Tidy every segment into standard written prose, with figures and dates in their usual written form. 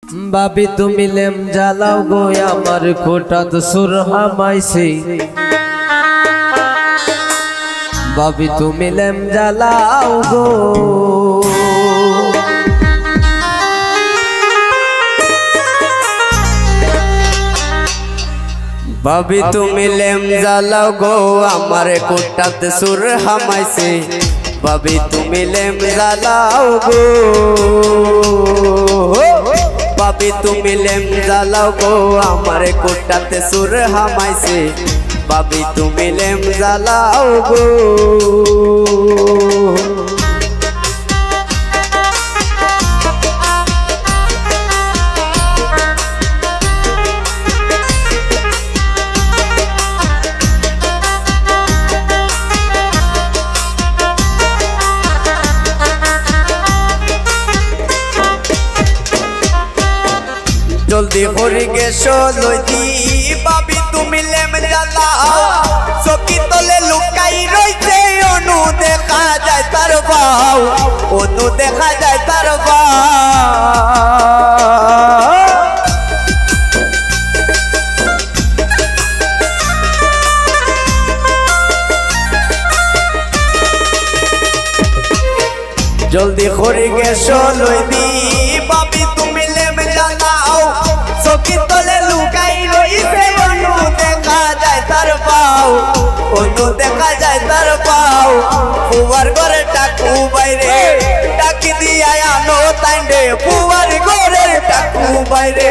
बाबी তুমি লেম জ্বালাও গো আমার কোটাত সুর হামাইছে বাবি তুমি লেম জ্বালাও গো बाबी তুমি লেম জ্বালাও গো আমার কোটাত সুর হামাইছে बाबी তুমি লেম জ্বালাও গো बाबी তুমি লেম জ্বালাও গো আমার কোটাতে সুর হামাইছে बाबी তুমি লেম জ্বালাও গো जल्दी हरि गेसो लई बाबी তুমি লেম জ্বালাও চকি তলে লুকাই রইছে অনু দেখা যায় তার বাউ অনু দেখা যায় তার जल्दी हरि गेसो लई बाबी তুমি লেম জ্বালাও চকি তলে লুকাই রইছে অনু দেখা যায় তার পাও অনু দেখা যায় তার পাও ফুয়ার ঘরে টাকু বাইরে টাকি দিয়া আনো তাইন্ডে ফুয়ার ঘরে টাকু বাইরে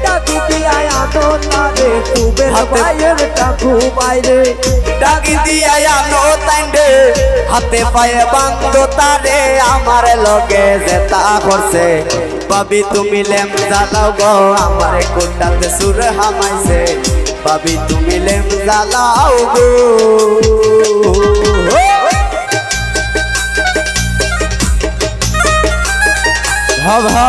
টাকি দিয়া আনো তারে ফুবের ভাইয়ের টাকু বাইরে টাকি দিয়া আনো তাইন্ডে হাতে পায়ে বাঁধো তারে আমার লগে যেতা করছে बाबी তুমি লেম জ্বালাও গো আমার কোটাতে সুর হামাইছে बाबी তুমি লেম জ্বালাও গো ভাবা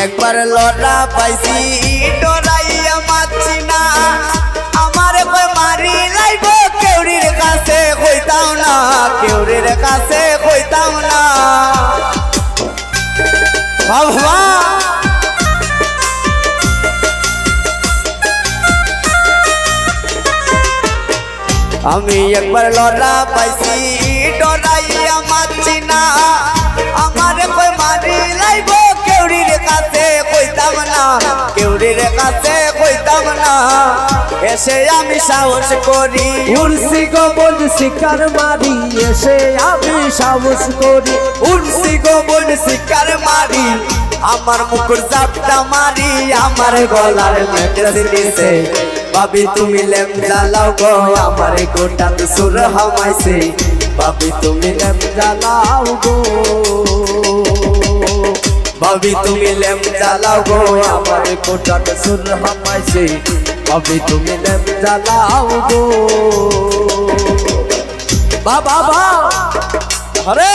एक बार लड़ा पाइसी डराइया माची ना हमारे कोई मारी लाइबो केउरीर कासे कइताम ना केउरीर कासे कइताम ना बाबा আমি একবার লড়া পাইছি ডরাইয়া মাছি না আমারে কই মারি লাইবো কেউরির কাছে কইতাম না কেউরির কাছে কইতাম না এসে আমি সাহস করি উড়ছি গো বন শিকার মারি এসে আমি সাহস করি উড়ছি গো বন শিকার মারি আমার মুকুর জাপটা মারি আমার গলার নেকলেস দিছে बाबी তুমি লেম জ্বালাও গো আমার কোটাতে সুর হামাইছে बाबी তুমি লেম জ্বালাও গো बाबी তুমি লেম জ্বালাও গো আমার কোটাতে সুর হামাইছে बाबी তুমি লেম জ্বালাও গো বাবা হরে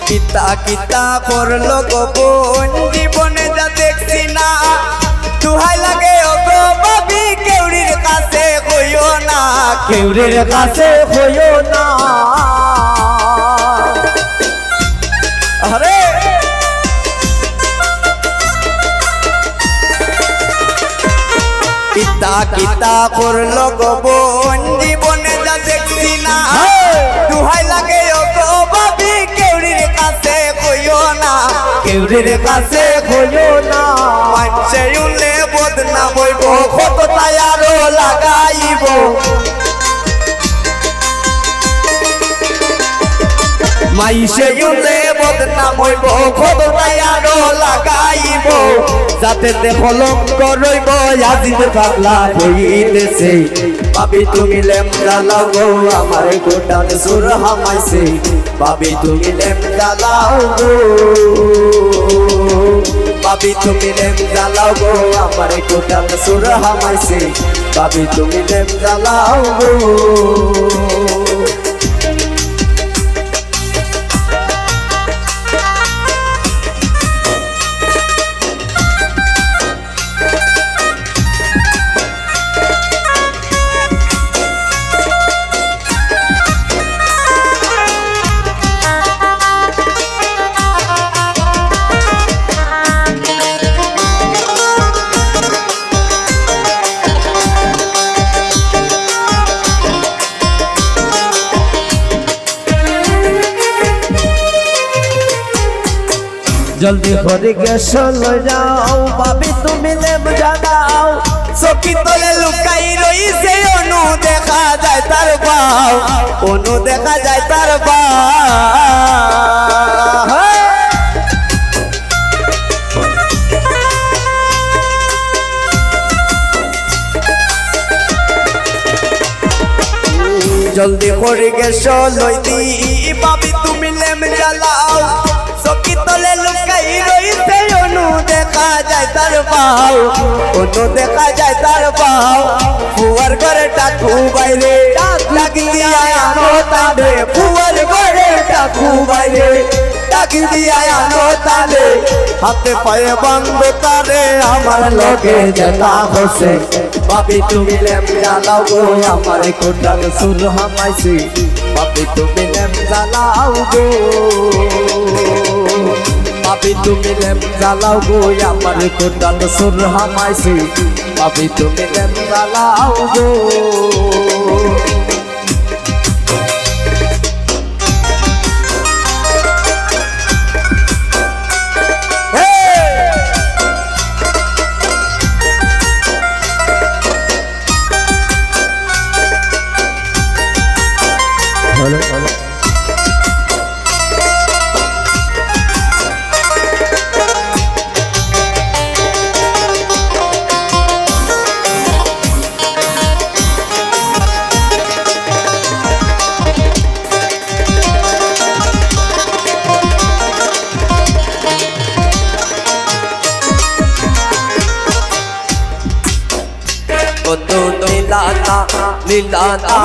किता किता करलो गो बोन जीवने जा देखছি না দুহাই লাগে ও গো বাবি কেউরির কাছে কইও না কেউরির কাছে কইও না আরে किता किता करलो गो बोन जीवने जा देखছি না দুহাই লাগে ও গো বাবি কেউরির কাছে কইও না কেউরির কাছে কইও না মাইসে গেলে বদনাম হইব খবরটাই আরো লাগাইব যাতে কলঙ্ক রইব আজিজ পাগলা হইতেছে ভাবি তুমি লেমটা লাগাও আমার গোটান সুর হামাইছে ভাবি তুমি লেমটা লাগাও ভাবি তুমি লেমটা লাগাও আমার গোটান সুর হামাইছে ভাবি তুমি লেমটা লাগাও जल्दी खोरी के चलो जाओ भाभी তুমি লেম জানাও সকি তলে লুকাই রইছে অনু দেখা যায় তার বাও অনু দেখা যায় তার বাও जल्दी खोरी के चलो दी भाभी তুমি লেম জ্বালাও সকি তলে লুকাই রইছে অনু দেখা যায় তার বাও অনু দেখা যায় তার বাও ফুয়ার ঘরে টাকু বাইরে লাগি দিয়া আনো তালে ফুয়ার ঘরে টাকু বাইরে লাগি দিয়া আনো তালে হাতে পায়ে বন্ধ তারে আমার লগে যেতা হসে ভাবি তুমি লেম জ্বালাও গো আমার কোটাল সুর হামাইছি ভাবি তুমি লেম জ্বালাও গো ভাবি তুমি লেম জ্বালাও গো আমার কোটাল সুর হামাইছি ভাবি তুমি লেম জ্বালাও গো বন্ধু নীলানা নীলানা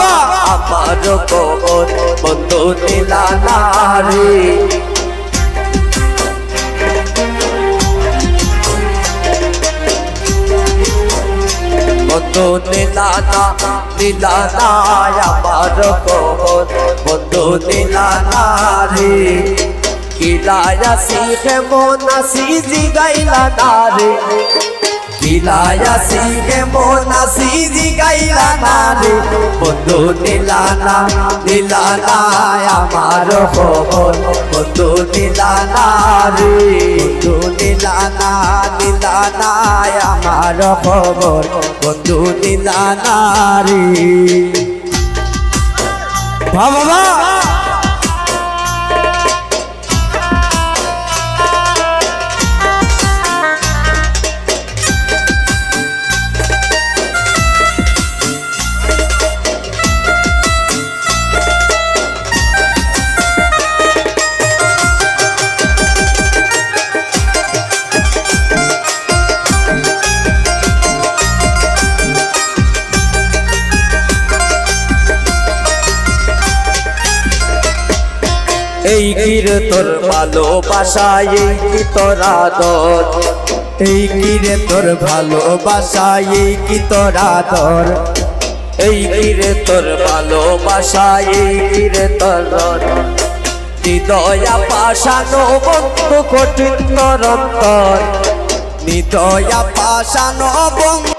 আমার কবর বন্ধু নীলানা রে বন্ধু নীলানা নীলানা আমার কবর বন্ধু নীলানা রে কিলায়া সিখে মোনাসি জিগাইলা না রে কিলায়া সিখে মোনাসি জিগাইলা না রে বন্ধু নীলানা নীলানা আমার খবর বন্ধু নীলানা রে বন্ধু নীলানা নীলানা আমার খবর বন্ধু নীলানা রে বাবা এই কিরে তোর ভালোবাসা এই কি তোর আদর এই কিরে তোর ভালোবাসা এই কি তোর আদর এই কিরে তোর ভালোবাসা এই কিরে তোর হৃদয়া পাশানো বন্ধু কঠিন তোর অন্তর হৃদয়া পাশানো বন্ধু